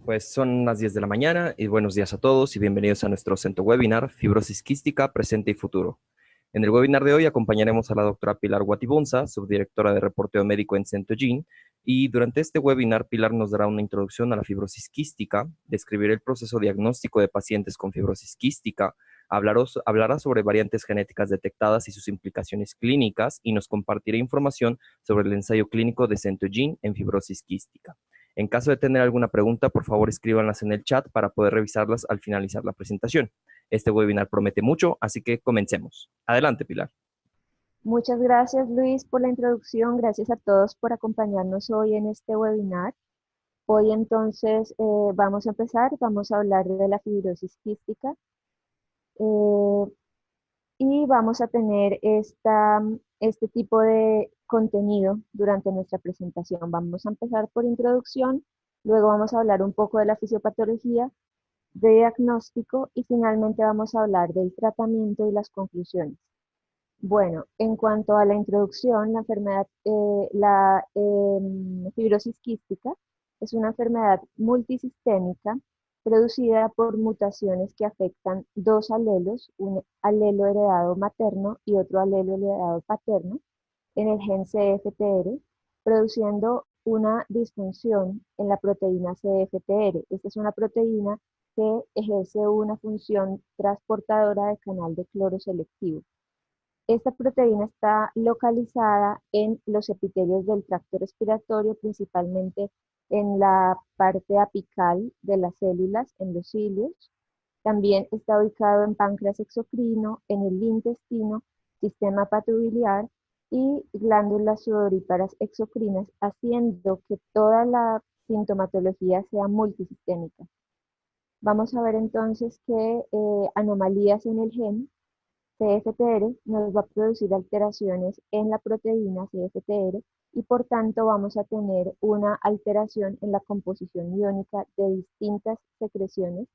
Pues son las 10 de la mañana y buenos días a todos y bienvenidos a nuestro centro webinar Fibrosis Quística, Presente y Futuro. En el webinar de hoy acompañaremos a la doctora Pilar Guatibonza, subdirectora de reporteo médico en Centogene, y durante este webinar Pilar nos dará una introducción a la fibrosis quística, describirá el proceso diagnóstico de pacientes con fibrosis quística, hablará sobre variantes genéticas detectadas y sus implicaciones clínicas y nos compartirá información sobre el ensayo clínico de Centogene en fibrosis quística. En caso de tener alguna pregunta, por favor escríbanlas en el chat para poder revisarlas al finalizar la presentación. Este webinar promete mucho, así que comencemos. Adelante, Pilar. Muchas gracias, Luis, por la introducción. Gracias a todos por acompañarnos hoy en este webinar. Hoy entonces vamos a empezar, vamos a hablar de la fibrosis quística eh, y vamos a tener este tipo de contenido durante nuestra presentación. Vamos a empezar por introducción, luego vamos a hablar un poco de la fisiopatología, de diagnóstico y finalmente vamos a hablar del tratamiento y las conclusiones. Bueno, en cuanto a la introducción, la fibrosis quística es una enfermedad multisistémica producida por mutaciones que afectan dos alelos, un alelo heredado materno y otro alelo heredado paterno, en el gen CFTR, produciendo una disfunción en la proteína CFTR. Esta es una proteína que ejerce una función transportadora de canal de cloro selectivo. Esta proteína está localizada en los epitelios del tracto respiratorio, principalmente en la parte apical de las células, en los cilios. También está ubicado en páncreas exocrino, en el intestino, sistema hepatobiliar y glándulas sudoríparas exocrinas, haciendo que toda la sintomatología sea multisistémica. Vamos a ver entonces que anomalías en el gen CFTR nos va a producir alteraciones en la proteína CFTR y por tanto vamos a tener una alteración en la composición iónica de distintas secreciones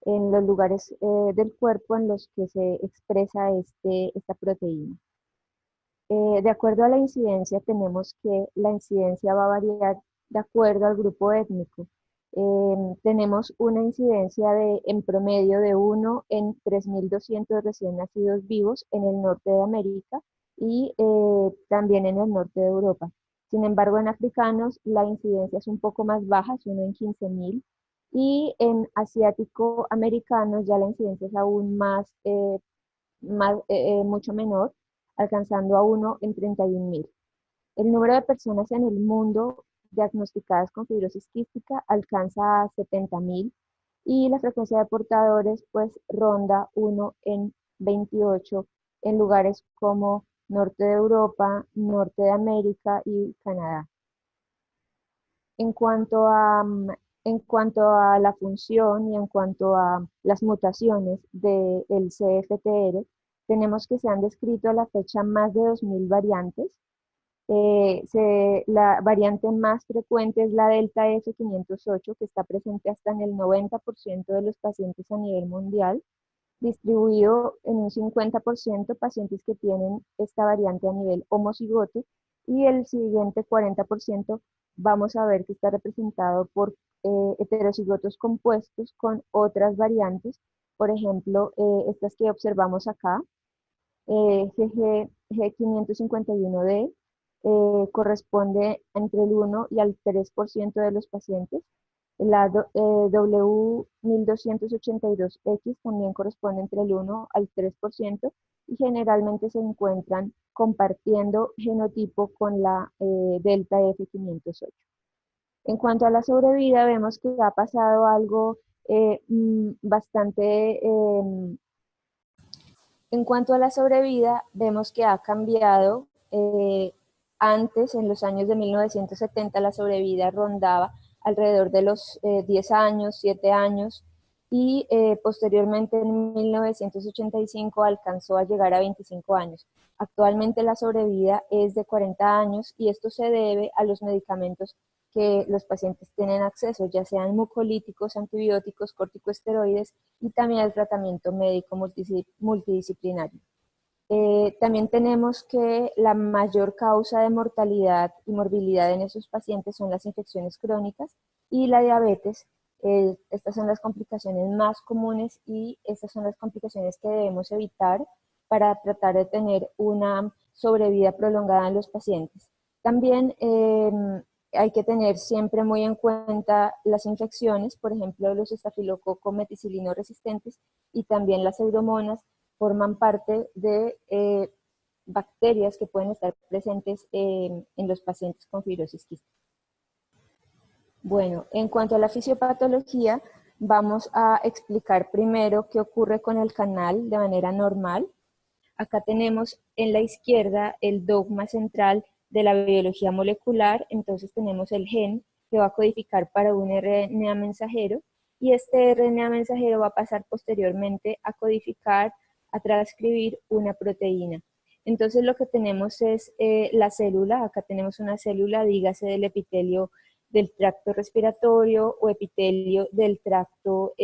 en los lugares del cuerpo en los que se expresa esta proteína. De acuerdo a la incidencia, tenemos que la incidencia va a variar de acuerdo al grupo étnico. Tenemos una incidencia en promedio de 1 en 3.200 recién nacidos vivos en el norte de América y también en el norte de Europa. Sin embargo, en africanos la incidencia es un poco más baja, es 1 en 15.000, y en asiático-americanos ya la incidencia es aún mucho menor, alcanzando a 1 en 31.000. El número de personas en el mundo diagnosticadas con fibrosis quística alcanza a 70.000 y la frecuencia de portadores pues ronda 1 en 28 en lugares como norte de Europa, norte de América y Canadá. En cuanto a, en cuanto a la función y en cuanto a las mutaciones del CFTR, tenemos que se han descrito a la fecha más de 2.000 variantes. La variante más frecuente es la delta F508, que está presente hasta en el 90% de los pacientes a nivel mundial, distribuido en un 50% pacientes que tienen esta variante a nivel homocigoto, y el siguiente 40% vamos a ver que está representado por heterocigotos compuestos con otras variantes, por ejemplo, estas que observamos acá, G551D, corresponde entre el 1 y al 3% de los pacientes. La W1282X también corresponde entre el 1 al 3% y generalmente se encuentran compartiendo genotipo con la delta F508. En cuanto a la sobrevida, vemos que ha pasado algo bastante en cuanto a la sobrevida, vemos que ha cambiado. Antes, en los años de 1970, la sobrevida rondaba alrededor de los 10 años, 7 años, y posteriormente en 1985 alcanzó a llegar a 25 años. Actualmente la sobrevida es de 40 años y esto se debe a los medicamentos que los pacientes tienen acceso, ya sean mucolíticos, antibióticos, corticosteroides y también el tratamiento médico multidisciplinario. También tenemos que la mayor causa de mortalidad y morbilidad en esos pacientes son las infecciones crónicas y la diabetes, Estas son las complicaciones más comunes y estas son las complicaciones que debemos evitar para tratar de tener una sobrevida prolongada en los pacientes. También hay que tener siempre muy en cuenta las infecciones, por ejemplo, los estafilococos meticilino resistentes y también las pseudomonas forman parte de bacterias que pueden estar presentes en los pacientes con fibrosis quística. Bueno, en cuanto a la fisiopatología, vamos a explicar primero qué ocurre con el canal de manera normal. Acá tenemos en la izquierda el dogma central de la biología molecular, entonces tenemos el gen que va a codificar para un RNA mensajero y este RNA mensajero va a pasar posteriormente a codificar, a transcribir una proteína. Entonces lo que tenemos es la célula, acá tenemos una célula, dígase del epitelio del tracto respiratorio o epitelio del tracto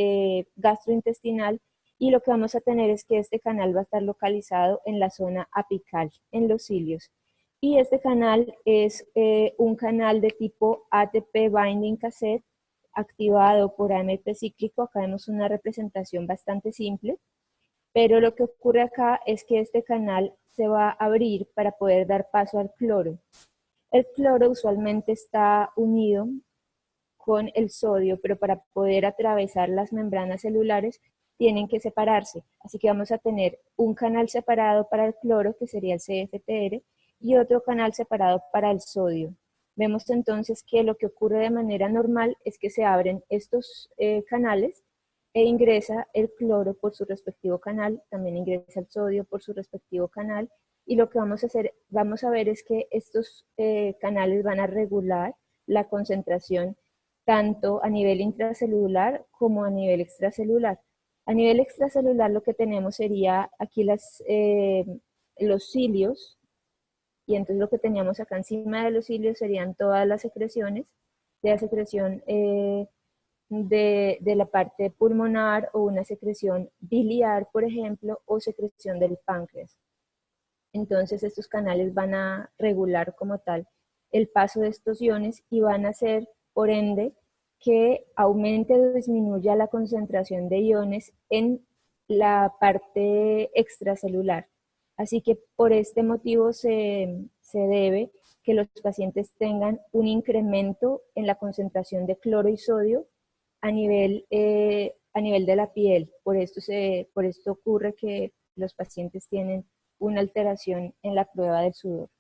gastrointestinal, y lo que vamos a tener es que este canal va a estar localizado en la zona apical, en los cilios. Y este canal es un canal de tipo ATP Binding Cassette activado por AMP cíclico. Acá vemos una representación bastante simple, pero lo que ocurre acá es que este canal se va a abrir para poder dar paso al cloro. El cloro usualmente está unido con el sodio, pero para poder atravesar las membranas celulares tienen que separarse. Así que vamos a tener un canal separado para el cloro, que sería el CFTR, y otro canal separado para el sodio. Vemos entonces que lo que ocurre de manera normal es que se abren estos canales e ingresa el cloro por su respectivo canal, también ingresa el sodio por su respectivo canal, y lo que vamos a hacer, vamos a ver es que estos canales van a regular la concentración tanto a nivel intracelular como a nivel extracelular. A nivel extracelular lo que tenemos sería aquí los cilios, y entonces lo que teníamos acá encima de los cilios serían todas las secreciones, de la secreción de la parte pulmonar o una secreción biliar, por ejemplo, o secreción del páncreas. Entonces estos canales van a regular como tal el paso de estos iones y van a hacer, por ende, que aumente o disminuya la concentración de iones en la parte extracelular. Así que por este motivo se debe que los pacientes tengan un incremento en la concentración de cloro y sodio a nivel de la piel. Por esto ocurre que los pacientes tienen una alteración en la prueba del sudor.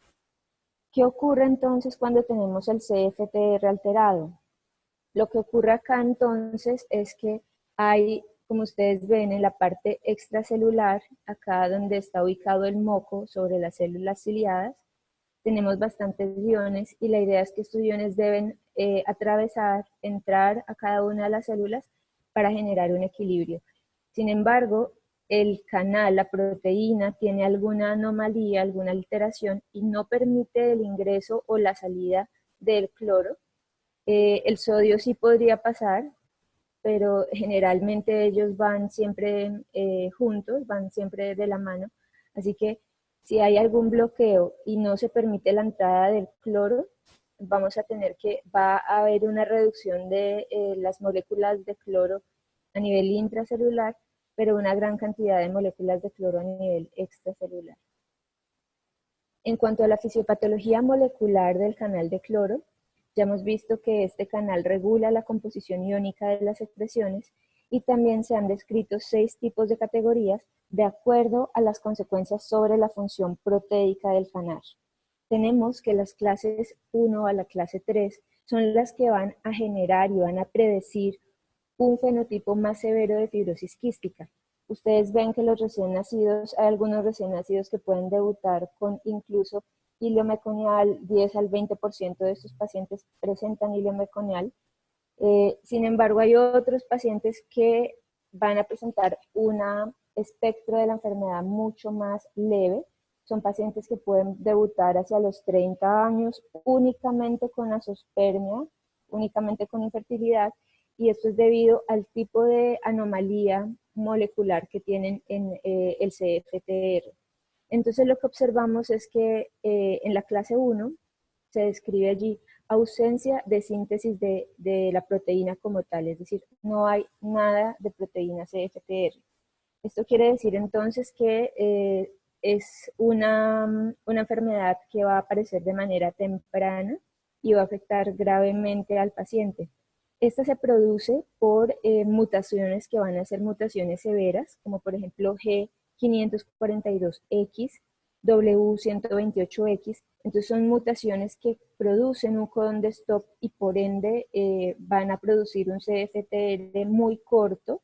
¿Qué ocurre entonces cuando tenemos el CFTR alterado? Lo que ocurre acá entonces es que hay, como ustedes ven en la parte extracelular, acá donde está ubicado el moco sobre las células ciliadas, tenemos bastantes iones y la idea es que estos iones deben atravesar, entrar a cada una de las células para generar un equilibrio. Sin embargo, el canal, la proteína, tiene alguna anomalía, alguna alteración y no permite el ingreso o la salida del cloro. El sodio sí podría pasar, pero generalmente ellos van siempre juntos, van siempre de la mano. Así que si hay algún bloqueo y no se permite la entrada del cloro, va a haber una reducción de las moléculas de cloro a nivel intracelular, pero una gran cantidad de moléculas de cloro a nivel extracelular. En cuanto a la fisiopatología molecular del canal de cloro, ya hemos visto que este canal regula la composición iónica de las secreciones y también se han descrito 6 tipos de categorías de acuerdo a las consecuencias sobre la función proteica del canal. Tenemos que las clases 1 a la clase 3 son las que van a generar y van a predecir un fenotipo más severo de fibrosis quística. Ustedes ven que los recién nacidos, hay algunos recién nacidos que pueden debutar con incluso hilo meconial, 10 al 20% de estos pacientes presentan hilo meconial. Sin embargo, hay otros pacientes que van a presentar un espectro de la enfermedad mucho más leve. Son pacientes que pueden debutar hacia los 30 años únicamente con azospermia, únicamente con infertilidad, y esto es debido al tipo de anomalía molecular que tienen en el CFTR. Entonces lo que observamos es que en la clase 1 se describe allí ausencia de síntesis de la proteína como tal, es decir, no hay nada de proteína CFTR. Esto quiere decir entonces que es una enfermedad que va a aparecer de manera temprana y va a afectar gravemente al paciente. Esta se produce por mutaciones que van a ser mutaciones severas, como por ejemplo G542X, W128X. Entonces son mutaciones que producen un codón de stop y por ende van a producir un CFTR muy corto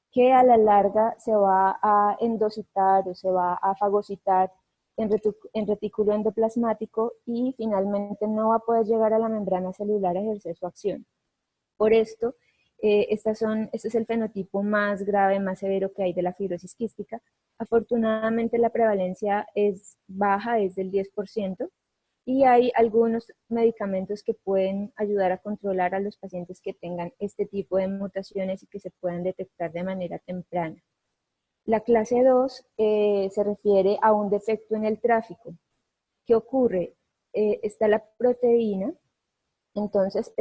que a la larga se va a endocitar o se va a fagocitar en retículo endoplasmático y finalmente no va a poder llegar a la membrana celular a ejercer su acción. Por esto, este es el fenotipo más grave, más severo que hay de la fibrosis quística. Afortunadamente la prevalencia es baja, es del 10%, y hay algunos medicamentos que pueden ayudar a controlar a los pacientes que tengan este tipo de mutaciones y que se puedan detectar de manera temprana. La clase 2 se refiere a un defecto en el tráfico. ¿Qué ocurre? Está la proteína, entonces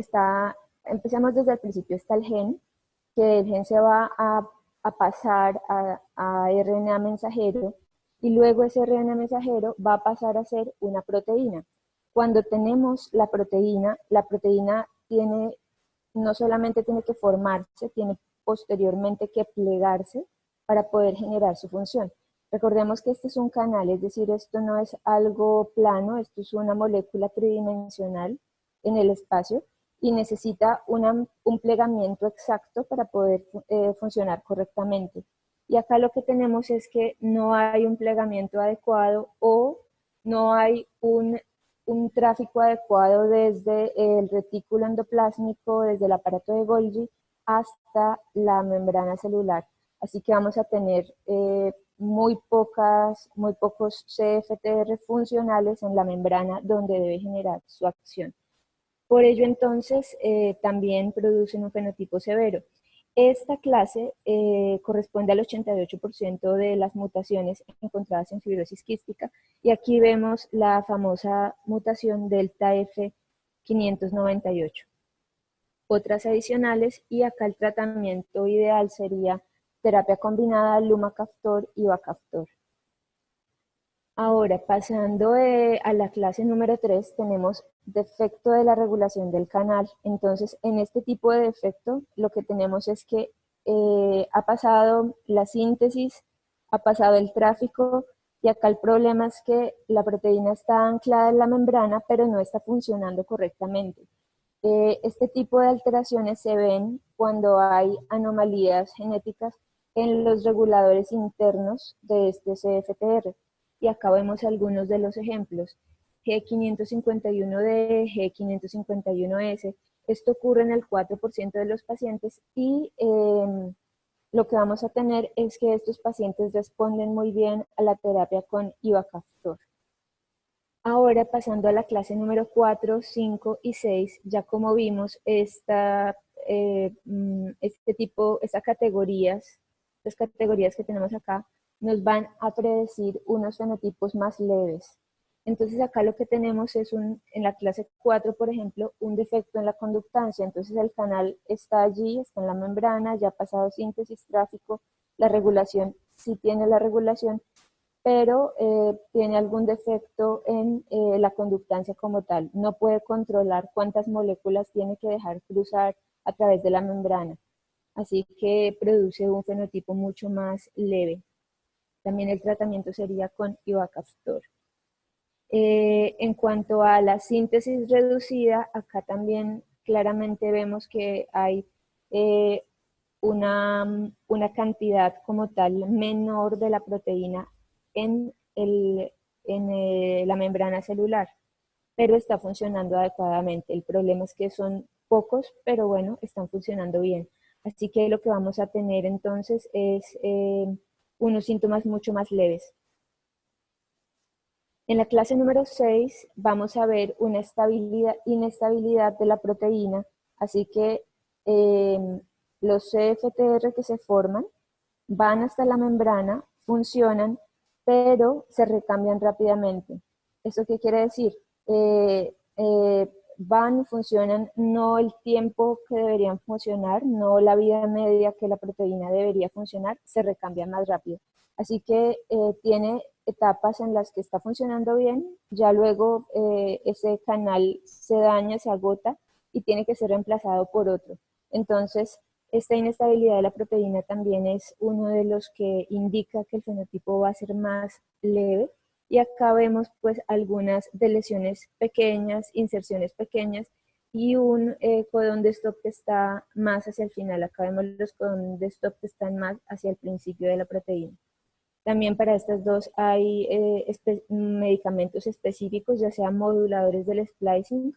empezamos desde el principio, está el gen, que el gen se va a pasar a RNA mensajero y luego ese RNA mensajero va a pasar a ser una proteína. Cuando tenemos la proteína no solamente tiene que formarse, tiene posteriormente que plegarse para poder generar su función. Recordemos que este es un canal, es decir, esto no es algo plano, esto es una molécula tridimensional en el espacio y necesita un plegamiento exacto para poder funcionar correctamente. Y acá lo que tenemos es que no hay un plegamiento adecuado o no hay un tráfico adecuado desde el retículo endoplásmico, desde el aparato de Golgi hasta la membrana celular. Así que vamos a tener muy pocos CFTR funcionales en la membrana donde debe generar su acción. Por ello, entonces, también producen un fenotipo severo. Esta clase corresponde al 88% de las mutaciones encontradas en fibrosis quística y aquí vemos la famosa mutación delta F598. Otras adicionales y acá el tratamiento ideal sería terapia combinada lumacaftor y bacaftor. Ahora, pasando a la clase número 3, tenemos defecto de la regulación del canal. Entonces, en este tipo de defecto, lo que tenemos es que ha pasado la síntesis, ha pasado el tráfico, y acá el problema es que la proteína está anclada en la membrana, pero no está funcionando correctamente. Este tipo de alteraciones se ven cuando hay anomalías genéticas en los reguladores internos de este CFTR. Y acá vemos algunos de los ejemplos. G551D, G551S. Esto ocurre en el 4% de los pacientes y lo que vamos a tener es que estos pacientes responden muy bien a la terapia con ivacaftor. Ahora pasando a la clase número 4, 5 y 6, ya como vimos estas categorías que tenemos acá, nos van a predecir unos fenotipos más leves. Entonces acá lo que tenemos es en la clase 4, por ejemplo, un defecto en la conductancia. Entonces el canal está allí, está en la membrana, ya ha pasado síntesis, tráfico, la regulación, sí tiene la regulación, pero tiene algún defecto en la conductancia como tal. No puede controlar cuántas moléculas tiene que dejar cruzar a través de la membrana. Así que produce un fenotipo mucho más leve. También el tratamiento sería con ivacaftor. En cuanto a la síntesis reducida, acá también claramente vemos que hay una cantidad como tal menor de la proteína en la membrana celular, pero está funcionando adecuadamente. El problema es que son pocos, pero bueno, están funcionando bien. Así que lo que vamos a tener entonces es unos síntomas mucho más leves. En la clase número 6 vamos a ver una inestabilidad de la proteína, así que los CFTR que se forman van hasta la membrana, funcionan, pero se recambian rápidamente. ¿Eso qué quiere decir? van, funcionan no el tiempo que deberían funcionar, no la vida media que la proteína debería funcionar, se recambia más rápido. Así que tiene etapas en las que está funcionando bien, ya luego ese canal se daña, se agota y tiene que ser reemplazado por otro. Entonces, esta inestabilidad de la proteína también es uno de los que indica que el fenotipo va a ser más leve. Y acá vemos pues algunas de lesiones pequeñas, inserciones pequeñas y un codón de stop que está más hacia el final. Acá vemos los codones de stop que están más hacia el principio de la proteína. También para estas dos hay medicamentos específicos, ya sean moduladores del splicing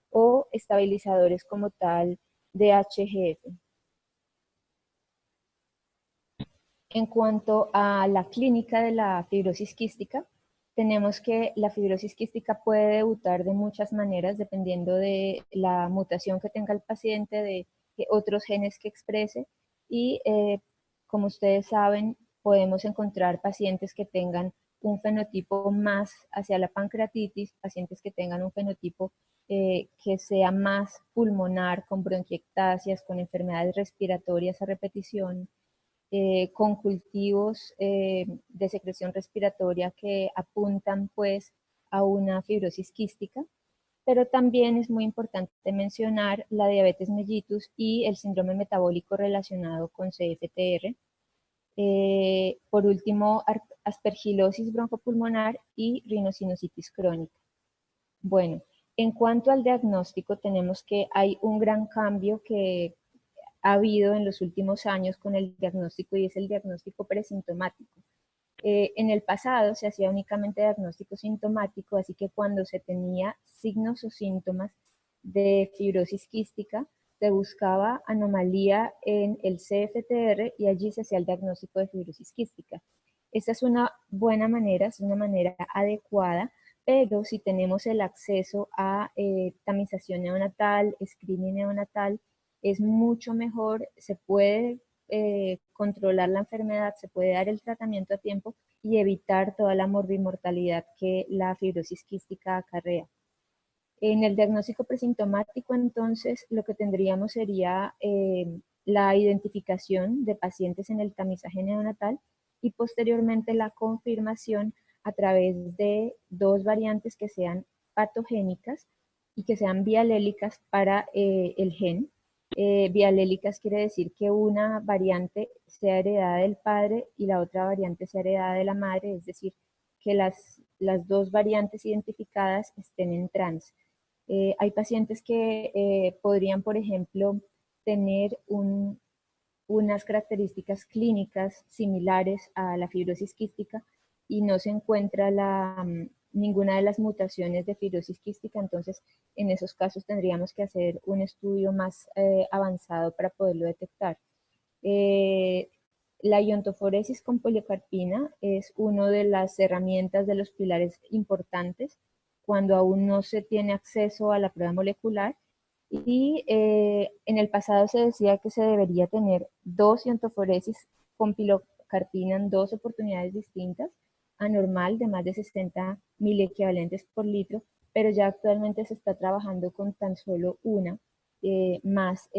o estabilizadores como tal de HGF. En cuanto a la clínica de la fibrosis quística, tenemos que la fibrosis quística puede debutar de muchas maneras dependiendo de la mutación que tenga el paciente, de otros genes que exprese y como ustedes saben, podemos encontrar pacientes que tengan un fenotipo más hacia la pancreatitis, pacientes que tengan un fenotipo que sea más pulmonar, con bronquiectasias, con enfermedades respiratorias a repetición, con cultivos de secreción respiratoria que apuntan pues a una fibrosis quística, pero también es muy importante mencionar la diabetes mellitus y el síndrome metabólico relacionado con CFTR. Por último, aspergilosis broncopulmonar y rinosinusitis crónica. Bueno, en cuanto al diagnóstico, tenemos que hay un gran cambio que ha habido en los últimos años con el diagnóstico y es el diagnóstico presintomático. En el pasado se hacía únicamente diagnóstico sintomático, así que cuando se tenía signos o síntomas de fibrosis quística, se buscaba anomalía en el CFTR y allí se hacía el diagnóstico de fibrosis quística. Esta es una buena manera, es una manera adecuada, pero si tenemos el acceso a tamización neonatal, screening neonatal, es mucho mejor, se puede controlar la enfermedad, se puede dar el tratamiento a tiempo y evitar toda la morbimortalidad que la fibrosis quística acarrea. En el diagnóstico presintomático, entonces, lo que tendríamos sería la identificación de pacientes en el tamizaje neonatal y posteriormente la confirmación a través de dos variantes que sean patogénicas y que sean bialélicas para el gen. Bialélicas quiere decir que una variante sea heredada del padre y la otra variante sea heredada de la madre, es decir, que las dos variantes identificadas estén en trans. Hay pacientes que podrían, por ejemplo, tener unas características clínicas similares a la fibrosis quística y no se encuentra ninguna de las mutaciones de fibrosis quística, entonces en esos casos tendríamos que hacer un estudio más avanzado para poderlo detectar. La iontoforesis con poliocarpina es una de las herramientas de los pilares importantes cuando aún no se tiene acceso a la prueba molecular y en el pasado se decía que se debería tener dos iontoforesis con pilocarpina en dos oportunidades distintas, anormal de más de 60 miliequivalentes por litro, pero ya actualmente se está trabajando con tan solo una, más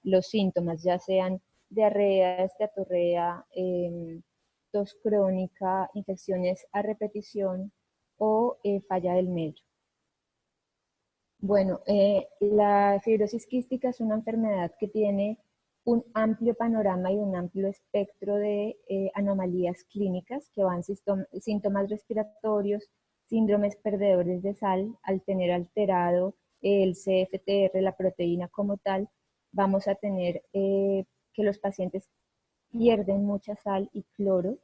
los síntomas, ya sean diarrea, esteatorrea, tos crónica, infecciones a repetición o falla del medio. Bueno, la fibrosis quística es una enfermedad que tiene un amplio panorama y un amplio espectro de anomalías clínicas que van síntomas respiratorios, síndromes perdedores de sal, al tener alterado el CFTR, la proteína como tal, vamos a tener que los pacientes pierden mucha sal y cloro.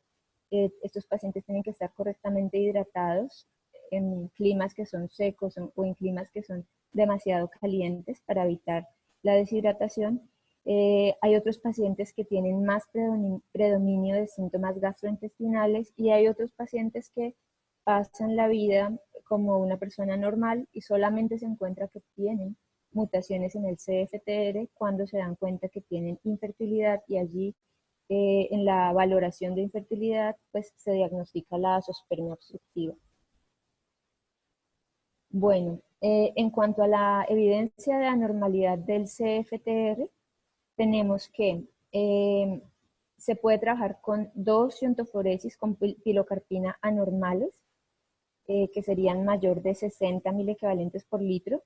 Estos pacientes tienen que estar correctamente hidratados en climas que son secos o en climas que son demasiado calientes para evitar la deshidratación. Hay otros pacientes que tienen más predominio de síntomas gastrointestinales y hay otros pacientes que pasan la vida como una persona normal y solamente se encuentra que tienen mutaciones en el CFTR cuando se dan cuenta que tienen infertilidad y allí en la valoración de infertilidad pues se diagnostica la azoospermia obstructiva. Bueno, en cuanto a la evidencia de anormalidad del CFTR, tenemos que se puede trabajar con dos iontoforesis con pilocarpina anormales, que serían mayor de 60 milequivalentes por litro,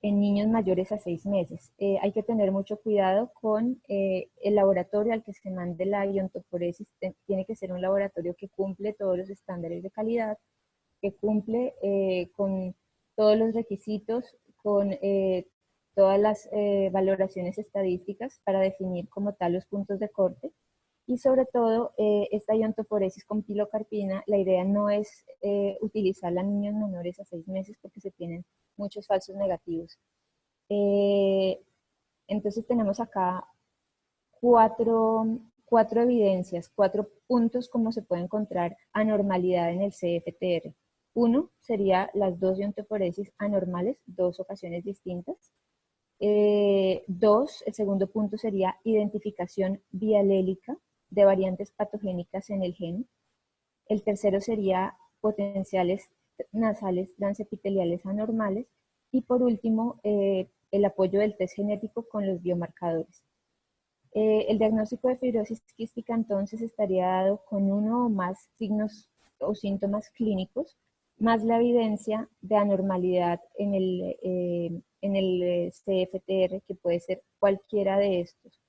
en niños mayores a 6 meses. Hay que tener mucho cuidado con el laboratorio al que se mande la iontoforesis. Tiene que ser un laboratorio que cumple todos los estándares de calidad, que cumple con todos los requisitos, con todas las valoraciones estadísticas para definir como tal los puntos de corte. Y sobre todo, esta iontoforesis con pilocarpina, la idea no es utilizarla en niños menores a 6 meses porque se tienen muchos falsos negativos. Entonces tenemos acá cuatro evidencias, 4 puntos como se puede encontrar anormalidad en el CFTR. Uno sería las dos iontoforesis anormales, 2 ocasiones distintas. Dos, el segundo punto sería identificación bialélica de variantes patogénicas en el gen. El tercero sería potenciales nasales transepiteliales anormales. Y por último, el apoyo del test genético con los biomarcadores. El diagnóstico de fibrosis quística entonces estaría dado con uno o más signos o síntomas clínicos, más la evidencia de anormalidad en el CFTR, que puede ser cualquiera de estos.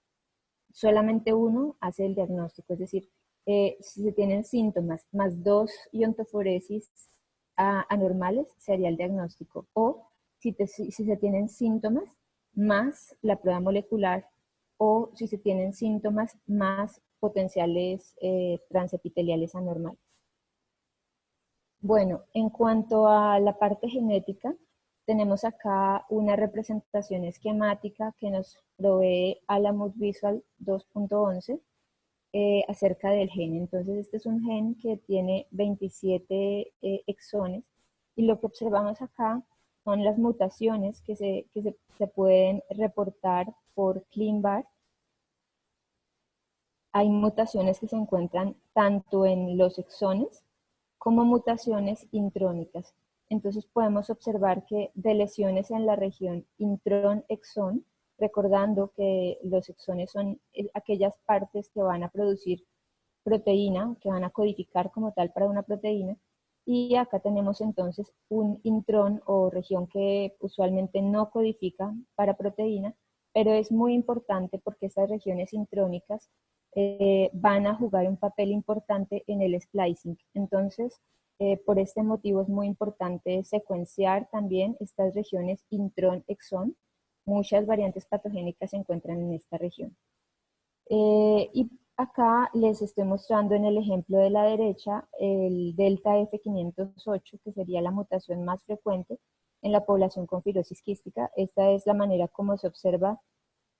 Solamente uno hace el diagnóstico, es decir, si se tienen síntomas más 2 iontoforesis anormales, se haría el diagnóstico. O si se tienen síntomas más la prueba molecular, o si se tienen síntomas más potenciales transepiteliales anormales. Bueno, en cuanto a la parte genética, tenemos acá una representación esquemática que nos provee Alamut Visual 2.11 acerca del gen. Entonces, este es un gen que tiene 27 exones, y lo que observamos acá son las mutaciones que se pueden reportar por ClinVar. Hay mutaciones que se encuentran tanto en los exones como mutaciones intrónicas. Entonces podemos observar que de lesiones en la región intrón-exón, recordando que los exones son aquellas partes que van a producir proteína, que van a codificar como tal para una proteína, y acá tenemos entonces un intrón o región que usualmente no codifica para proteína, pero es muy importante porque estas regiones intrónicas van a jugar un papel importante en el splicing. Entonces, por este motivo es muy importante secuenciar también estas regiones intrón-exón. Muchas variantes patogénicas se encuentran en esta región. Y acá les estoy mostrando en el ejemplo de la derecha el delta F508, que sería la mutación más frecuente en la población con fibrosis quística. Esta es la manera como se observa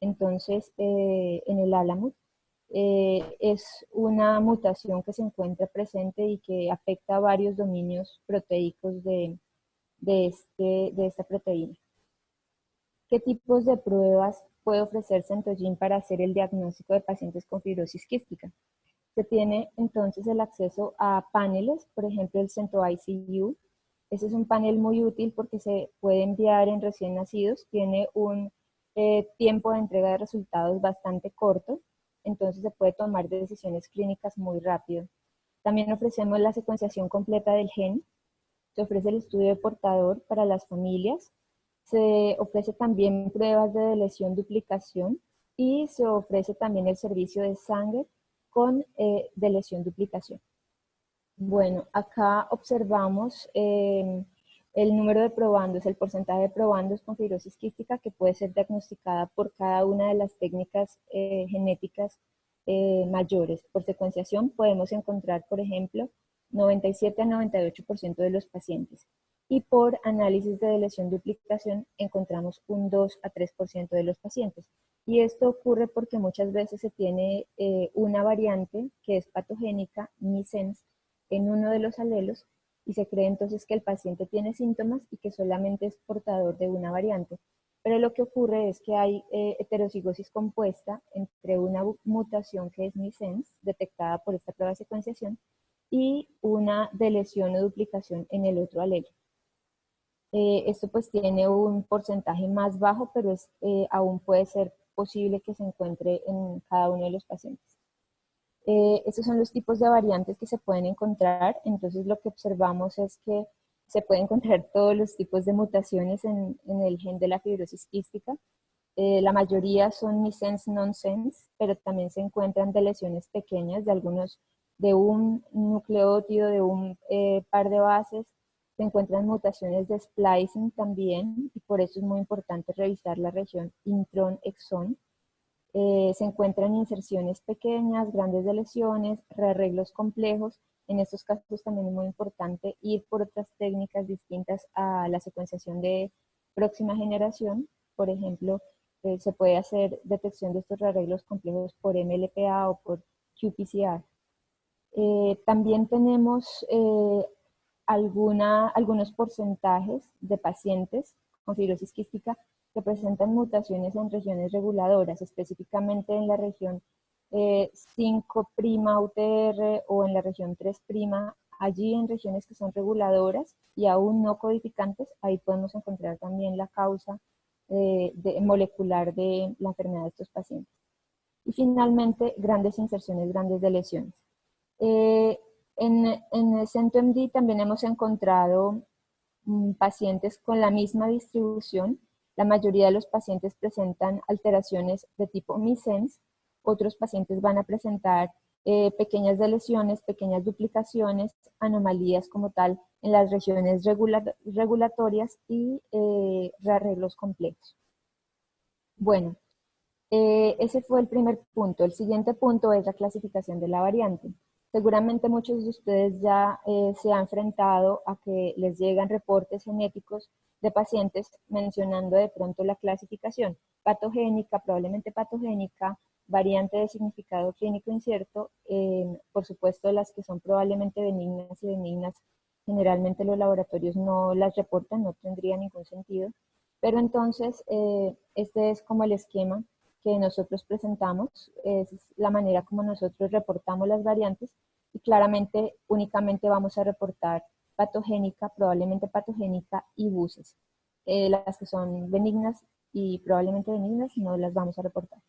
entonces en el Alamut. Es una mutación que se encuentra presente y que afecta a varios dominios proteicos de esta proteína. ¿Qué tipos de pruebas puede ofrecer Centogene para hacer el diagnóstico de pacientes con fibrosis quística? Se tiene entonces el acceso a paneles, por ejemplo el CentoICU. Ese es un panel muy útil porque se puede enviar en recién nacidos, tiene un tiempo de entrega de resultados bastante corto, entonces se puede tomar decisiones clínicas muy rápido. También ofrecemos la secuenciación completa del gen, se ofrece el estudio de portador para las familias, se ofrece también pruebas de lesión duplicación, y se ofrece también el servicio de sangre con de lesión duplicación. Bueno, acá observamos el número de probandos, el porcentaje de probandos con fibrosis quística que puede ser diagnosticada por cada una de las técnicas genéticas mayores. Por secuenciación podemos encontrar, por ejemplo, 97 a 98% de los pacientes. Y por análisis de lesión duplicación encontramos un 2 a 3% de los pacientes. Y esto ocurre porque muchas veces se tiene una variante que es patogénica, missense, en uno de los alelos, y se cree entonces que el paciente tiene síntomas y que solamente es portador de una variante. Pero lo que ocurre es que hay heterocigosis compuesta entre una mutación que es missense, detectada por esta prueba de secuenciación, y una de lesión o duplicación en el otro alelo. Esto pues tiene un porcentaje más bajo, pero aún puede ser posible que se encuentre en cada uno de los pacientes. Estos son los tipos de variantes que se pueden encontrar. Entonces lo que observamos es que se pueden encontrar todos los tipos de mutaciones en el gen de la fibrosis quística. La mayoría son missense nonsense, pero también se encuentran de lesiones pequeñas, de algunos de un nucleótido, de un par de bases. Se encuentran mutaciones de splicing también, y por eso es muy importante revisar la región intron-exón. Se encuentran inserciones pequeñas, grandes de lesiones, rearreglos complejos. En estos casos también es muy importante ir por otras técnicas distintas a la secuenciación de próxima generación. Por ejemplo, se puede hacer detección de estos rearreglos complejos por MLPA o por qPCR. También tenemos algunos porcentajes de pacientes con fibrosis quística que presentan mutaciones en regiones reguladoras, específicamente en la región 5' UTR o en la región 3'. Allí en regiones que son reguladoras y aún no codificantes, ahí podemos encontrar también la causa molecular de la enfermedad de estos pacientes. Y finalmente, grandes inserciones, grandes de lesiones. Eh, en el CentoMD también hemos encontrado pacientes con la misma distribución. La mayoría de los pacientes presentan alteraciones de tipo missense. Otros pacientes van a presentar pequeñas lesiones, pequeñas duplicaciones, anomalías como tal en las regiones regulatorias y rearreglos complejos. Bueno, ese fue el primer punto. El siguiente punto es la clasificación de la variante. Seguramente muchos de ustedes ya se han enfrentado a que les llegan reportes genéticos de pacientes mencionando de pronto la clasificación patogénica, probablemente patogénica, variante de significado clínico incierto, por supuesto las que son probablemente benignas y benignas, generalmente los laboratorios no las reportan, no tendría ningún sentido, pero entonces este es como el esquema que nosotros presentamos, es la manera como nosotros reportamos las variantes y claramente únicamente vamos a reportar patogénica, probablemente patogénica y buses. Las que son benignas y probablemente benignas no las vamos a reportar.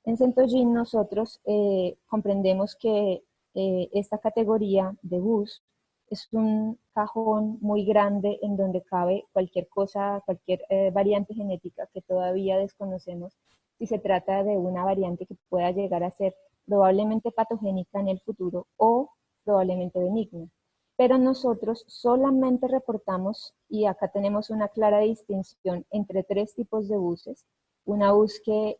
En Centogene nosotros comprendemos que esta categoría de bus es un cajón muy grande en donde cabe cualquier cosa, cualquier variante genética que todavía desconocemos si se trata de una variante que pueda llegar a ser probablemente patogénica en el futuro o probablemente benigna. Pero nosotros solamente reportamos, y acá tenemos una clara distinción entre tres tipos de buses, una bus que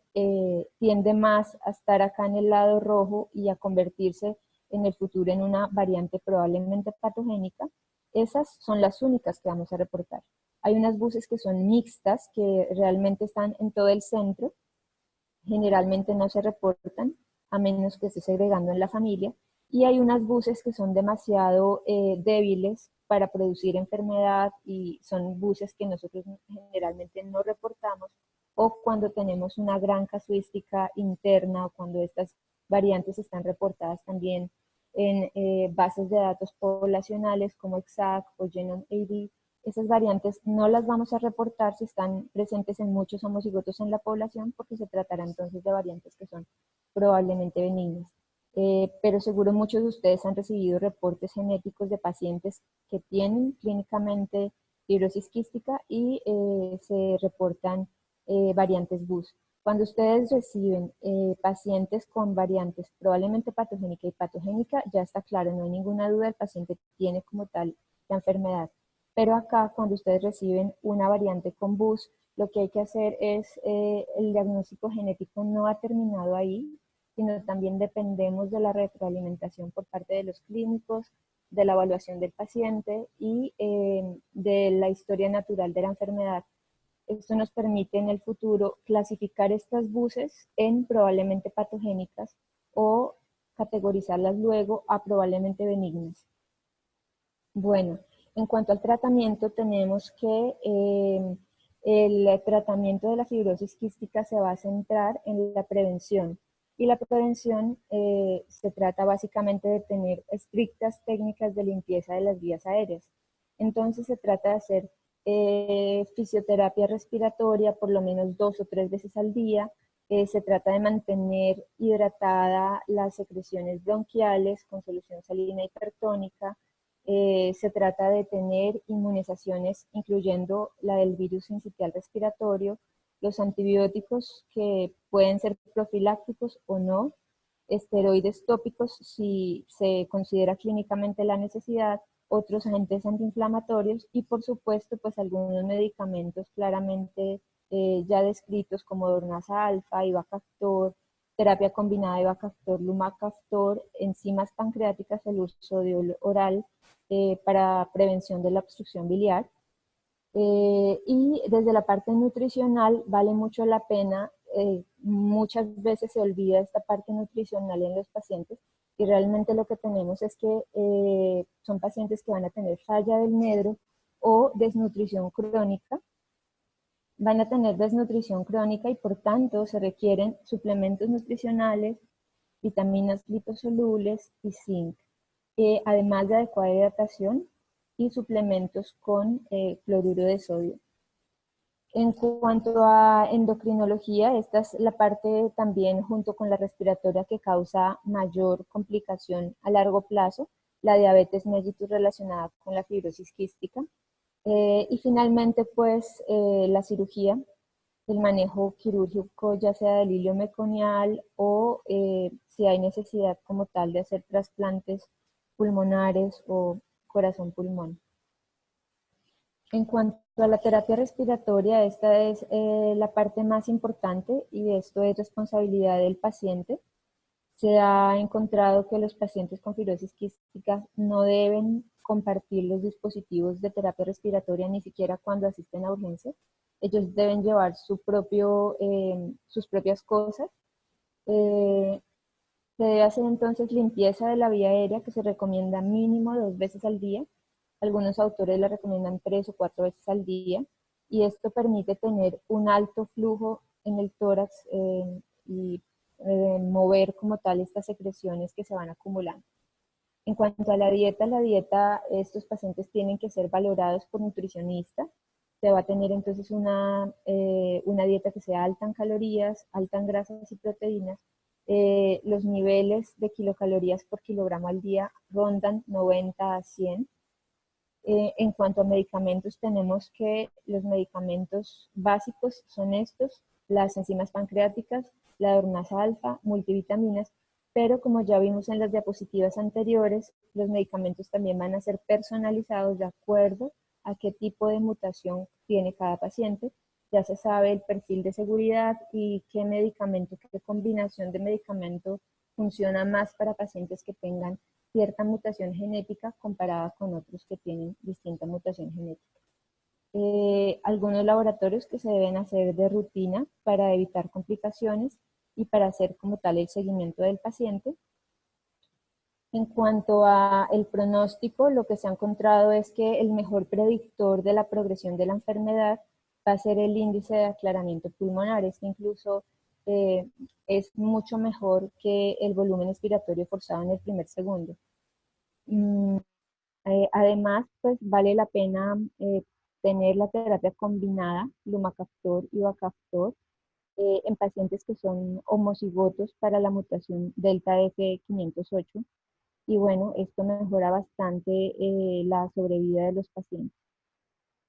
tiende más a estar acá en el lado rojo y a convertirse en el futuro en una variante probablemente patogénica. Esas son las únicas que vamos a reportar. Hay unas buses que son mixtas, que realmente están en todo el centro, generalmente no se reportan, a menos que esté segregando en la familia, y hay unas buses que son demasiado débiles para producir enfermedad y son buses que nosotros generalmente no reportamos, o cuando tenemos una gran casuística interna o cuando estas variantes están reportadas también en bases de datos poblacionales como EXAC o GenomeAD. Esas variantes no las vamos a reportar si están presentes en muchos homocigotos en la población, porque se tratará entonces de variantes que son probablemente benignas. Pero seguro muchos de ustedes han recibido reportes genéticos de pacientes que tienen clínicamente fibrosis quística y se reportan variantes BUS. Cuando ustedes reciben pacientes con variantes probablemente patogénica y patogénica, ya está claro, no hay ninguna duda, el paciente tiene como tal la enfermedad. Pero acá, cuando ustedes reciben una variante con BUS, lo que hay que hacer es, el diagnóstico genético no ha terminado ahí, sino también dependemos de la retroalimentación por parte de los clínicos, de la evaluación del paciente y de la historia natural de la enfermedad. Esto nos permite en el futuro clasificar estas buses en probablemente patogénicas o categorizarlas luego a probablemente benignas. Bueno, en cuanto al tratamiento, tenemos que el tratamiento de la fibrosis quística se va a centrar en la prevención. Y la prevención se trata básicamente de tener estrictas técnicas de limpieza de las vías aéreas. Entonces se trata de hacer fisioterapia respiratoria por lo menos 2 o 3 veces al día. Se trata de mantener hidratada las secreciones bronquiales con solución salina hipertónica. Se trata de tener inmunizaciones, incluyendo la del virus sincitial respiratorio, los antibióticos que pueden ser profilácticos o no, esteroides tópicos si se considera clínicamente la necesidad, otros agentes antiinflamatorios y por supuesto pues algunos medicamentos claramente ya descritos como Dornasa alfa, Ivacaftor, terapia combinada de Ivacaftor, Lumacaftor, enzimas pancreáticas, el uso de oral para prevención de la obstrucción biliar. Y desde la parte nutricional vale mucho la pena, muchas veces se olvida esta parte nutricional en los pacientes y realmente lo que tenemos es que son pacientes que van a tener falla del medro o desnutrición crónica, van a tener desnutrición crónica y por tanto se requieren suplementos nutricionales, vitaminas liposolubles y zinc, además de adecuada hidratación y suplementos con cloruro de sodio. En cuanto a endocrinología, esta es la parte también junto con la respiratoria que causa mayor complicación a largo plazo, la diabetes mellitus relacionada con la fibrosis quística. Y finalmente, pues, la cirugía, el manejo quirúrgico, ya sea del hilo meconial o si hay necesidad como tal de hacer trasplantes pulmonares o corazón-pulmón. En cuanto a la terapia respiratoria, esta es la parte más importante y esto es responsabilidad del paciente. Se ha encontrado que los pacientes con fibrosis quística no deben compartir los dispositivos de terapia respiratoria ni siquiera cuando asisten a urgencias. Ellos deben llevar sus propias cosas. Se debe hacer entonces limpieza de la vía aérea, que se recomienda mínimo 2 veces al día. Algunos autores la recomiendan 3 o 4 veces al día. Y esto permite tener un alto flujo en el tórax y mover como tal estas secreciones que se van acumulando. En cuanto a la dieta, estos pacientes tienen que ser valorados por nutricionistas. Se va a tener entonces una dieta que sea alta en calorías, alta en grasas y proteínas. Los niveles de kilocalorías por kilogramo al día rondan 90 a 100. En cuanto a medicamentos, tenemos que los medicamentos básicos son estos, las enzimas pancreáticas, la Dornasa alfa, multivitaminas, pero como ya vimos en las diapositivas anteriores, los medicamentos también van a ser personalizados de acuerdo a qué tipo de mutación tiene cada paciente. Ya se sabe el perfil de seguridad y qué medicamento, qué combinación de medicamento funciona más para pacientes que tengan cierta mutación genética comparada con otros que tienen distinta mutación genética. Algunos laboratorios que se deben hacer de rutina para evitar complicaciones y para hacer como tal el seguimiento del paciente. En cuanto a el pronóstico, lo que se ha encontrado es que el mejor predictor de la progresión de la enfermedad va a ser el índice de aclaramiento pulmonar. Este incluso es mucho mejor que el volumen expiratorio forzado en el primer segundo. Además, pues vale la pena tener la terapia combinada, Lumacaftor y Ivacaftor, en pacientes que son homocigotos para la mutación delta F508. Y bueno, esto mejora bastante la sobrevida de los pacientes.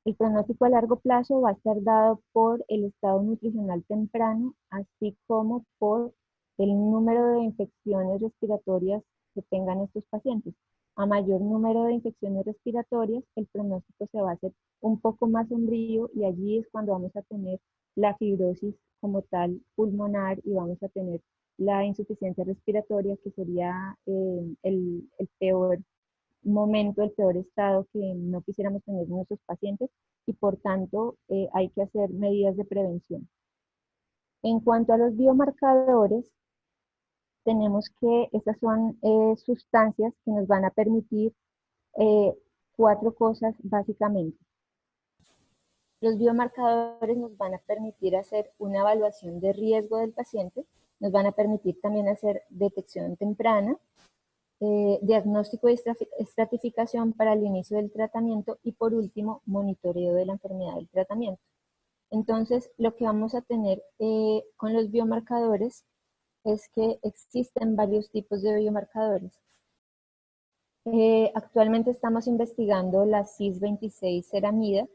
El pronóstico a largo plazo va a estar dado por el estado nutricional temprano, así como por el número de infecciones respiratorias que tengan estos pacientes. A mayor número de infecciones respiratorias, el pronóstico se va a hacer un poco más sombrío y allí es cuando vamos a tener la fibrosis como tal pulmonar y vamos a tener la insuficiencia respiratoria, que sería el peor momento, el peor estado que no quisiéramos tener en nuestros pacientes y por tanto hay que hacer medidas de prevención. En cuanto a los biomarcadores, tenemos que estas son sustancias que nos van a permitir 4 cosas básicamente. Los biomarcadores nos van a permitir hacer una evaluación de riesgo del paciente, nos van a permitir también hacer detección temprana, diagnóstico y estratificación para el inicio del tratamiento y por último, monitoreo de la enfermedad del tratamiento. Entonces, lo que vamos a tener con los biomarcadores es que existen varios tipos de biomarcadores. Actualmente estamos investigando la cis-26-ceramida,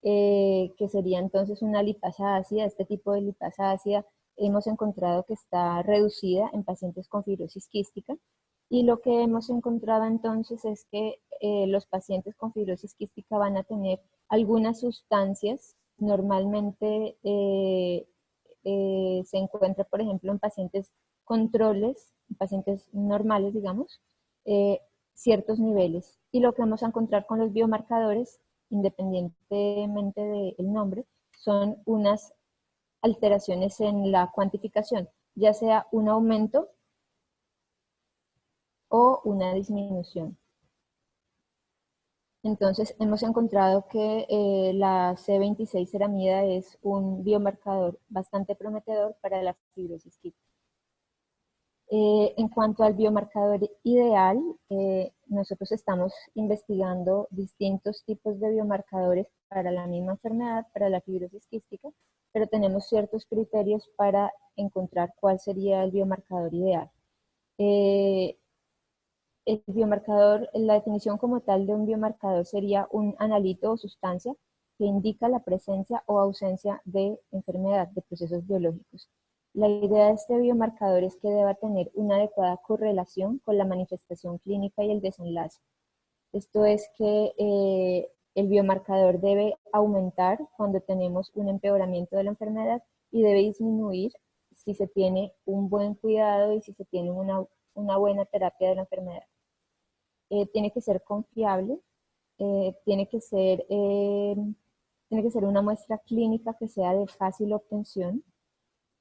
que sería entonces una lipasa ácida. Este tipo de lipasa ácida hemos encontrado que está reducida en pacientes con fibrosis quística, y lo que hemos encontrado entonces es que los pacientes con fibrosis quística van a tener algunas sustancias, normalmente se encuentra, por ejemplo, en pacientes controles, en pacientes normales, digamos, eh, ciertos niveles. Y lo que vamos a encontrar con los biomarcadores, independientemente del nombre, son unas alteraciones en la cuantificación, ya sea un aumento o una disminución. Entonces, hemos encontrado que la C26-ceramida es un biomarcador bastante prometedor para la fibrosis quística. En cuanto al biomarcador ideal, nosotros estamos investigando distintos tipos de biomarcadores para la misma enfermedad, para la fibrosis quística, pero tenemos ciertos criterios para encontrar cuál sería el biomarcador ideal. El biomarcador, la definición como tal de un biomarcador sería un analito o sustancia que indica la presencia o ausencia de enfermedad, de procesos biológicos. La idea de este biomarcador es que deba tener una adecuada correlación con la manifestación clínica y el desenlace. Esto es que el biomarcador debe aumentar cuando tenemos un empeoramiento de la enfermedad y debe disminuir si se tiene un buen cuidado y si se tiene una buena terapia de la enfermedad. Tiene que ser confiable, tiene que ser una muestra clínica que sea de fácil obtención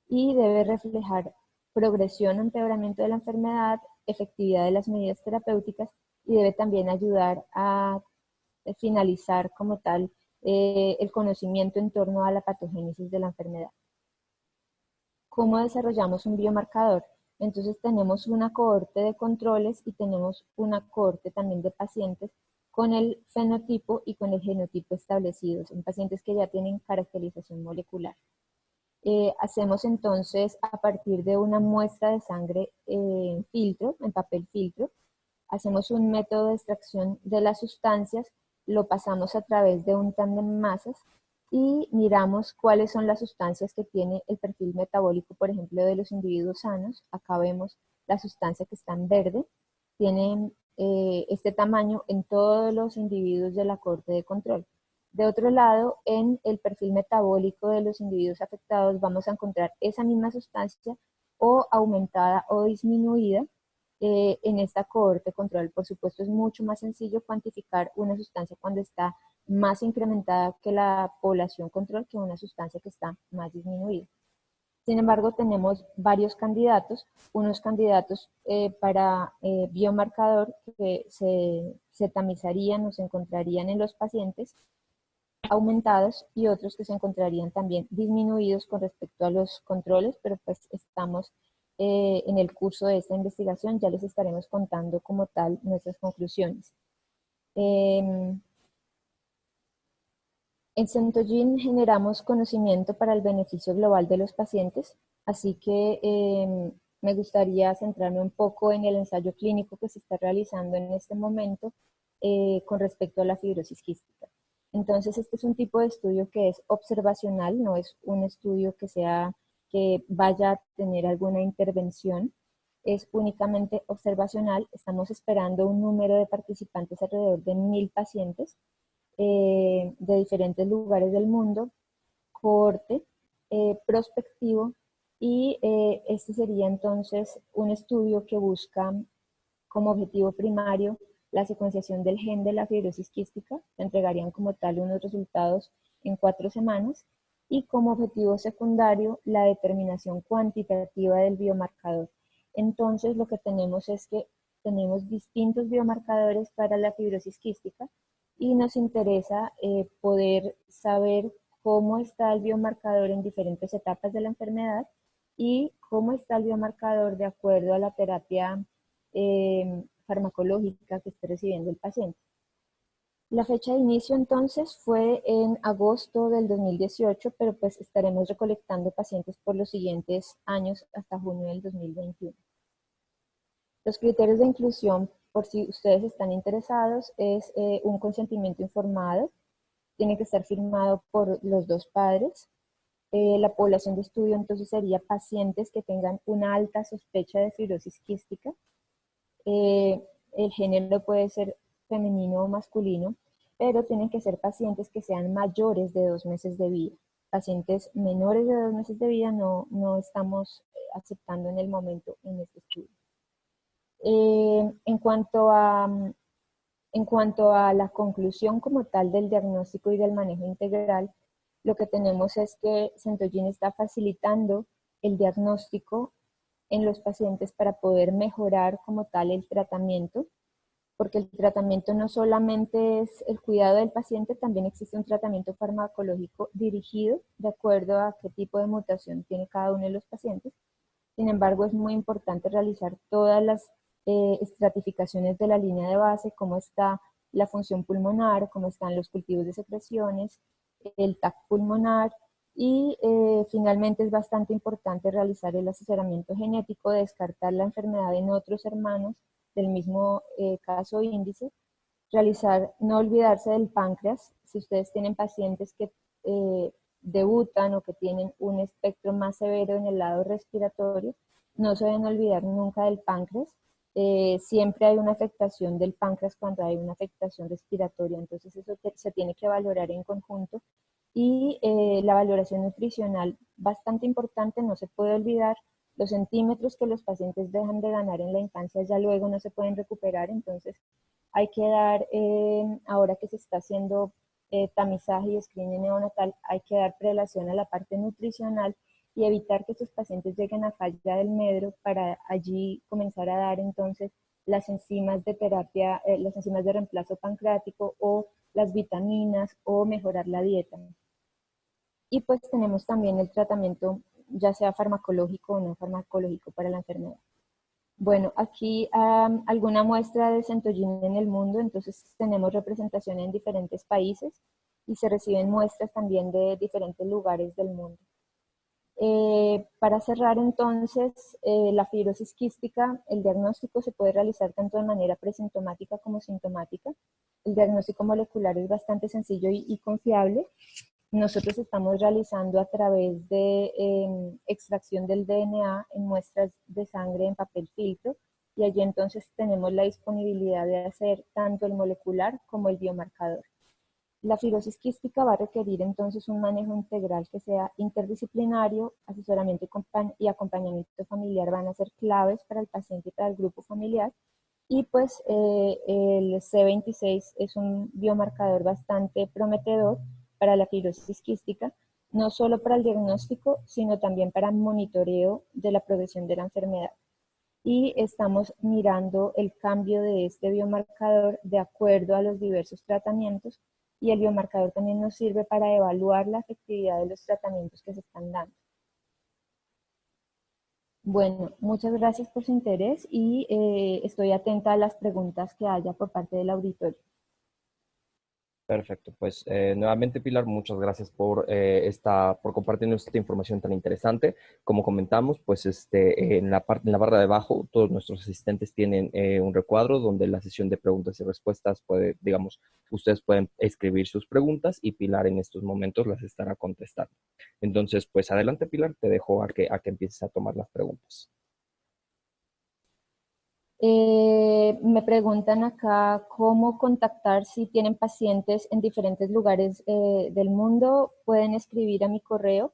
y debe reflejar progresión o empeoramiento de la enfermedad, efectividad de las medidas terapéuticas, y debe también ayudar a finalizar como tal el conocimiento en torno a la patogénesis de la enfermedad. ¿Cómo desarrollamos un biomarcador? Entonces tenemos una cohorte de controles y tenemos una cohorte también de pacientes con el fenotipo y con el genotipo establecidos, en pacientes que ya tienen caracterización molecular. Hacemos entonces, a partir de una muestra de sangre en filtro, en papel filtro, hacemos un método de extracción de las sustancias, lo pasamos a través de un tándem masas y miramos cuáles son las sustancias que tiene el perfil metabólico, por ejemplo, de los individuos sanos. Acá vemos la sustancia que está en verde, tiene este tamaño en todos los individuos de la cohorte de control. De otro lado, en el perfil metabólico de los individuos afectados vamos a encontrar esa misma sustancia o aumentada o disminuida en esta cohorte control. Por supuesto, es mucho más sencillo cuantificar una sustancia cuando está más incrementada que la población control que una sustancia que está más disminuida. Sin embargo, tenemos varios candidatos, unos candidatos para biomarcador que se tamizarían o se encontrarían en los pacientes aumentados y otros que se encontrarían también disminuidos con respecto a los controles, pero pues estamos en el curso de esta investigación, ya les estaremos contando como tal nuestras conclusiones. En Centogene generamos conocimiento para el beneficio global de los pacientes, así que me gustaría centrarme un poco en el ensayo clínico que se está realizando en este momento con respecto a la fibrosis quística. Entonces, este es un tipo de estudio que es observacional, no es un estudio que vaya a tener alguna intervención, es únicamente observacional. Estamos esperando un número de participantes alrededor de 1000 pacientes de diferentes lugares del mundo, cohorte, prospectivo, y este sería entonces un estudio que busca como objetivo primario la secuenciación del gen de la fibrosis quística. Se entregarían como tal unos resultados en 4 semanas, y como objetivo secundario la determinación cuantitativa del biomarcador. Entonces lo que tenemos es que tenemos distintos biomarcadores para la fibrosis quística y nos interesa poder saber cómo está el biomarcador en diferentes etapas de la enfermedad y cómo está el biomarcador de acuerdo a la terapia farmacológica que esté recibiendo el paciente. La fecha de inicio entonces fue en agosto del 2018, pero pues estaremos recolectando pacientes por los siguientes años hasta junio del 2021. Los criterios de inclusión, por si ustedes están interesados, es un consentimiento informado, tiene que estar firmado por los dos padres. La población de estudio entonces sería pacientes que tengan una alta sospecha de fibrosis quística. El género puede ser femenino o masculino, pero tienen que ser pacientes que sean mayores de 2 meses de vida. Pacientes menores de 2 meses de vida no estamos aceptando en el momento en este estudio. En cuanto a la conclusión como tal del diagnóstico y del manejo integral, lo que tenemos es que Centogene está facilitando el diagnóstico en los pacientes para poder mejorar como tal el tratamiento, porque el tratamiento no solamente es el cuidado del paciente, también existe un tratamiento farmacológico dirigido de acuerdo a qué tipo de mutación tiene cada uno de los pacientes. Sin embargo, es muy importante realizar todas las estratificaciones de la línea de base, cómo está la función pulmonar, cómo están los cultivos de secreciones, el TAC pulmonar, y finalmente es bastante importante realizar el asesoramiento genético, descartar la enfermedad en otros hermanos del mismo caso índice, no olvidarse del páncreas. Si ustedes tienen pacientes que debutan o que tienen un espectro más severo en el lado respiratorio, no se deben olvidar nunca del páncreas. Siempre hay una afectación del páncreas cuando hay una afectación respiratoria, entonces eso se tiene que valorar en conjunto. Y la valoración nutricional, bastante importante, no se puede olvidar. Los centímetros que los pacientes dejan de ganar en la infancia ya luego no se pueden recuperar, entonces hay que dar, ahora que se está haciendo tamizaje y screening neonatal, hay que dar prelación a la parte nutricional y evitar que estos pacientes lleguen a falla del medro para allí comenzar a dar entonces las enzimas de terapia, las enzimas de reemplazo pancreático o las vitaminas o mejorar la dieta. Y pues tenemos también el tratamiento, ya sea farmacológico o no farmacológico, para la enfermedad. Bueno, aquí alguna muestra de Centogene en el mundo, entonces tenemos representación en diferentes países y se reciben muestras también de diferentes lugares del mundo. Para cerrar entonces, la fibrosis quística, el diagnóstico se puede realizar tanto de manera presintomática como sintomática. El diagnóstico molecular es bastante sencillo y confiable. Nosotros estamos realizando a través de extracción del DNA en muestras de sangre en papel filtro, y allí entonces tenemos la disponibilidad de hacer tanto el molecular como el biomarcador. La fibrosis quística va a requerir entonces un manejo integral que sea interdisciplinario, asesoramiento y acompañamiento familiar van a ser claves para el paciente y para el grupo familiar. Y pues el C26 es un biomarcador bastante prometedor para la fibrosis quística, no solo para el diagnóstico, sino también para monitoreo de la progresión de la enfermedad. Y estamos mirando el cambio de este biomarcador de acuerdo a los diversos tratamientos, y el biomarcador también nos sirve para evaluar la efectividad de los tratamientos que se están dando. Bueno, muchas gracias por su interés y estoy atenta a las preguntas que haya por parte del auditorio. Perfecto, pues nuevamente Pilar, muchas gracias por, por compartirnos esta información tan interesante. Como comentamos, pues en en la barra de abajo, todos nuestros asistentes tienen un recuadro donde la sesión de preguntas y respuestas puede, digamos, ustedes pueden escribir sus preguntas y Pilar en estos momentos las estará contestando. Entonces, pues adelante Pilar, te dejo a que empieces a tomar las preguntas. Me preguntan acá cómo contactar si tienen pacientes en diferentes lugares del mundo. Pueden escribir a mi correo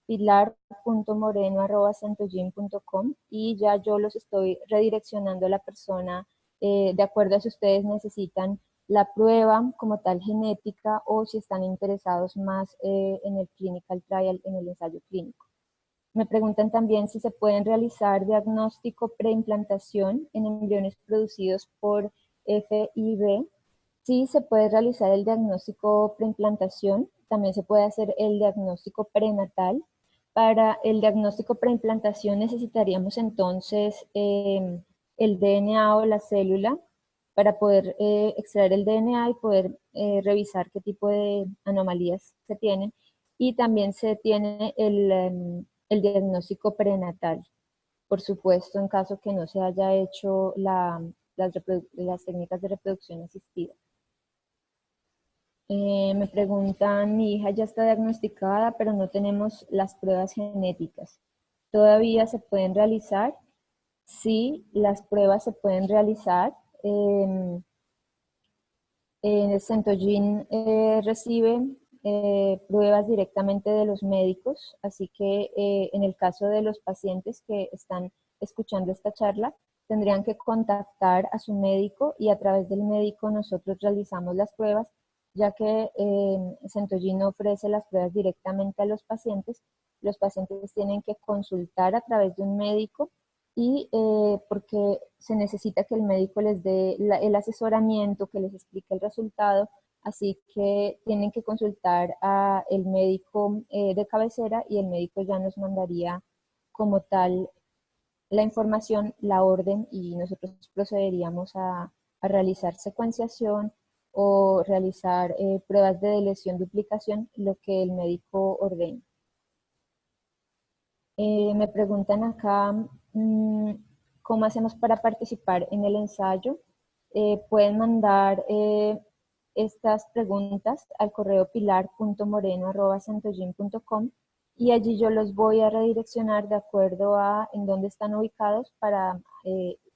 pilar.moreno@centogene.com y ya yo los estoy redireccionando a la persona de acuerdo a si ustedes necesitan la prueba como tal genética o si están interesados más en el clinical trial, en el ensayo clínico. Me preguntan también si se pueden realizar diagnóstico preimplantación en embriones producidos por FIV. Sí, se puede realizar el diagnóstico preimplantación. También se puede hacer el diagnóstico prenatal. Para el diagnóstico preimplantación necesitaríamos entonces el DNA o la célula para poder extraer el DNA y poder revisar qué tipo de anomalías se tienen. Y también se tiene el diagnóstico prenatal, por supuesto, en caso que no se haya hecho las técnicas de reproducción asistida. Me preguntan, mi hija ya está diagnosticada, pero no tenemos las pruebas genéticas. ¿Todavía se pueden realizar? Sí, las pruebas se pueden realizar. El Centogin recibe pruebas directamente de los médicos, así que en el caso de los pacientes que están escuchando esta charla, tendrían que contactar a su médico y a través del médico nosotros realizamos las pruebas, ya que Centogin no ofrece las pruebas directamente a los pacientes tienen que consultar a través de un médico y porque se necesita que el médico les dé el asesoramiento, que les explique el resultado, así que tienen que consultar a el médico de cabecera y el médico ya nos mandaría como tal la información, la orden y nosotros procederíamos a realizar secuenciación o realizar pruebas de deleción, duplicación, lo que el médico ordene. Me preguntan acá cómo hacemos para participar en el ensayo. Pueden mandar estas preguntas al correo pilar.moreno@centogym.com y allí yo los voy a redireccionar de acuerdo a en dónde están ubicados para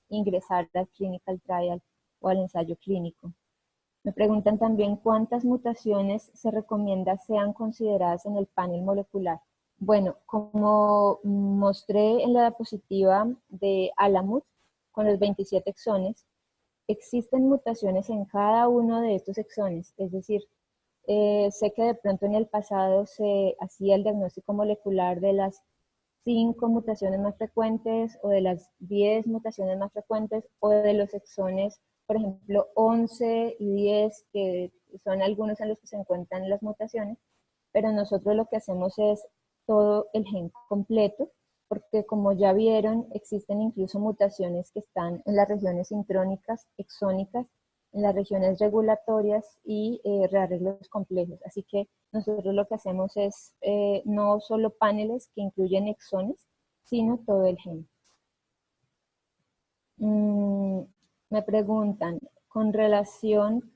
ingresar al clinical trial o al ensayo clínico. Me preguntan también cuántas mutaciones se recomienda sean consideradas en el panel molecular. Bueno, como mostré en la diapositiva de Alamut con los 27 exones, existen mutaciones en cada uno de estos exones, es decir, sé que de pronto en el pasado se hacía el diagnóstico molecular de las 5 mutaciones más frecuentes o de las 10 mutaciones más frecuentes o de los exones, por ejemplo, 11 y 10, que son algunos en los que se encuentran las mutaciones, pero nosotros lo que hacemos es todo el gen completo, porque como ya vieron, existen incluso mutaciones que están en las regiones intrónicas, exónicas, en las regiones regulatorias y rearreglos complejos. Así que nosotros lo que hacemos es no solo paneles que incluyen exones, sino todo el gen. Me preguntan, en relación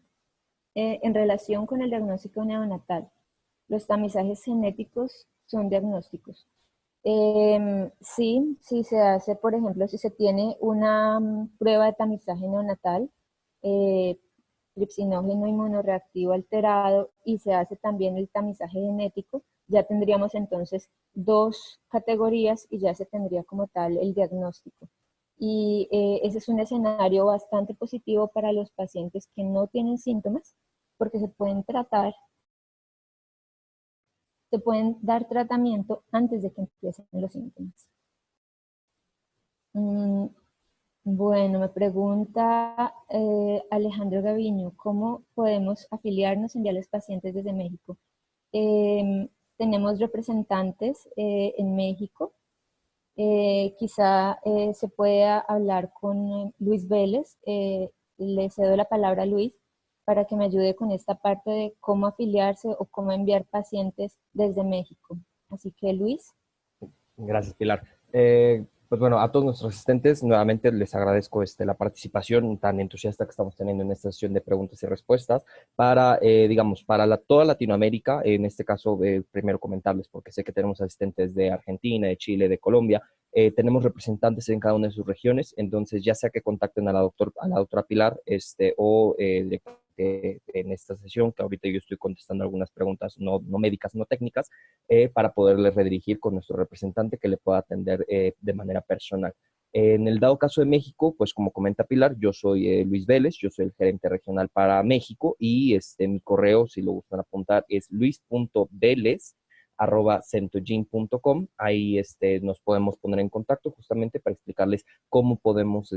con el diagnóstico neonatal, ¿los tamizajes genéticos son diagnósticos? Sí, sí se hace, por ejemplo, si se tiene una prueba de tamizaje neonatal, eh, tripsinógeno inmunoreactivo alterado y se hace también el tamizaje genético, ya tendríamos entonces 2 categorías y ya se tendría como tal el diagnóstico. Y ese es un escenario bastante positivo para los pacientes que no tienen síntomas porque se pueden dar tratamiento antes de que empiecen los síntomas. Bueno, me pregunta Alejandro Gaviño, ¿cómo podemos afiliarnos y enviar a los pacientes desde México? Tenemos representantes en México. Quizá se pueda hablar con Luis Vélez. Le cedo la palabra a Luis para que me ayude con esta parte de cómo afiliarse o cómo enviar pacientes desde México. Así que Luis. Gracias, Pilar. Pues bueno, a todos nuestros asistentes, nuevamente les agradezco la participación tan entusiasta que estamos teniendo en esta sesión de preguntas y respuestas para, digamos, para toda Latinoamérica. En este caso, primero comentarles, porque sé que tenemos asistentes de Argentina, de Chile, de Colombia. Tenemos representantes en cada una de sus regiones, entonces ya sea que contacten a la doctora Pilar o en esta sesión, que ahorita yo estoy contestando algunas preguntas no médicas, no técnicas, para poderle redirigir con nuestro representante que le pueda atender de manera personal. En el dado caso de México, pues como comenta Pilar, yo soy Luis Vélez, yo soy el gerente regional para México y mi correo, si lo gustan apuntar, es luis.veles@centogym.com. Ahí nos podemos poner en contacto justamente para explicarles cómo podemos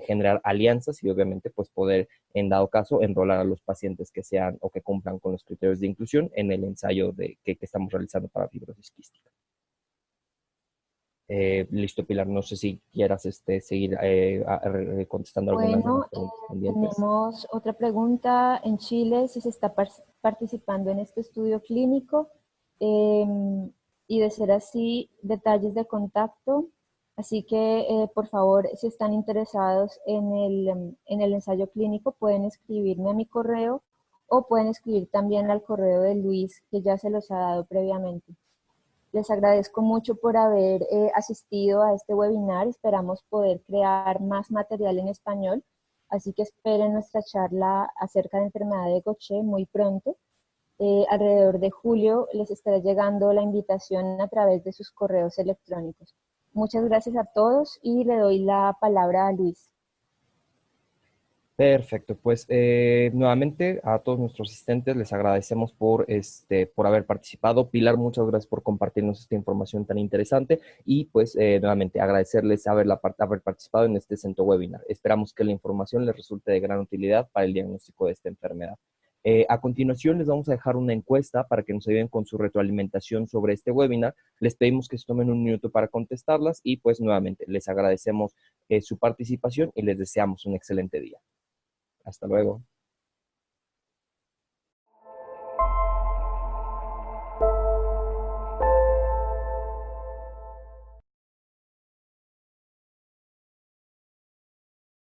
generar alianzas y obviamente pues poder, en dado caso, enrolar a los pacientes que sean o que cumplan con los criterios de inclusión en el ensayo que estamos realizando para fibrosis quística. Listo, Pilar, no sé si quieras seguir contestando algunas de las Bueno, preguntas pendientes. tenemos otra pregunta. En Chile, si se está participando en este estudio clínico, y de ser así, detalles de contacto. Así que, por favor, si están interesados en el ensayo clínico, pueden escribirme a mi correo o pueden escribir también al correo de Luis, que ya se los ha dado previamente. Les agradezco mucho por haber asistido a este webinar. Esperamos poder crear más material en español, así que esperen nuestra charla acerca de enfermedad de Gaucher muy pronto. Alrededor de julio les estará llegando la invitación a través de sus correos electrónicos. Muchas gracias a todos y le doy la palabra a Luis. Perfecto, pues nuevamente a todos nuestros asistentes les agradecemos por haber participado. Pilar, muchas gracias por compartirnos esta información tan interesante y pues nuevamente agradecerles haber participado en este centro webinar. Esperamos que la información les resulte de gran utilidad para el diagnóstico de esta enfermedad. A continuación les vamos a dejar una encuesta para que nos ayuden con su retroalimentación sobre este webinar. Les pedimos que se tomen un minuto para contestarlas y pues nuevamente les agradecemos su participación y les deseamos un excelente día. Hasta luego.